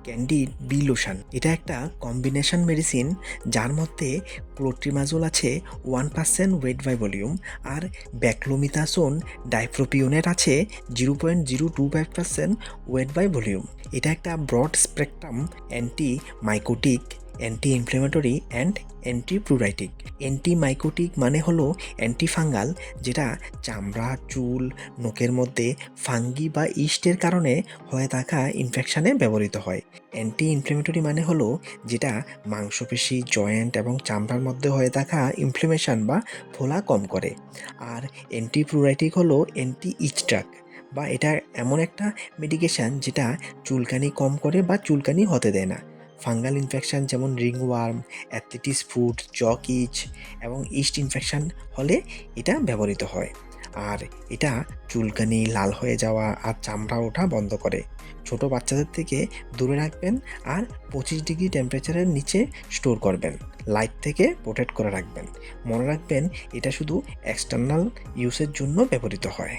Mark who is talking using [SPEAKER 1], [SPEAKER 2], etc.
[SPEAKER 1] Candid B lotion. এটা একটা combination medicine যার মধ্যে ক্লোট্রিমাজোল আছে 1% ওয়েট বাই ভলিউম, আর ব্যাক্লোমিথাসোন ডাইপ্রোপিওনেট আছে 0.025% ওয়েট বাই ভলিউম। এটা একটা broad spectrum anti mycotic, anti inflammatory and antipruritic. Antimycotic মানে হলো অ্যান্টিফাঙ্গাল, যেটা চামড়া, চুল, নখের মধ্যে ফাঙ্গি বা ইস্টের কারণে হয়ে থাকা ইনফেকশানে ব্যবহৃত হয়। অ্যান্টি ইনফ্লেমেটরি মানে হলো যেটা মাংসপেশি, জয়েন্ট এবং চামড়ার মধ্যে হয়ে থাকা ইনফ্লেমেশন বা ফোলা কম করে। আর অ্যান্টিপ্লুরাইটিক হলো অ্যান্টি ইচ ড্রাগ, বা এটা এমন একটা মেডিকেশান যেটা চুলকানি কম করে বা চুলকানি হতে দেয় না। ফাঙ্গাল ইনফেকশান যেমন রিংওয়ার্ম, অ্যাথলেটিস ফুট, জক ইচ এবং ইস্ট ইনফেকশান হলে এটা ব্যবহৃত হয়। আর এটা চুলকানি, লাল হয়ে যাওয়া আর চামড়া ওঠা বন্ধ করে। ছোট বাচ্চাদের থেকে দূরে রাখবেন, আর 25 ডিগ্রি টেম্পারেচারের নিচে স্টোর করবেন। লাইট থেকে প্রোটেক্ট করে রাখবেন। মনে রাখবেন, এটা শুধু এক্সটার্নাল ইউজের জন্য ব্যবহৃত হয়।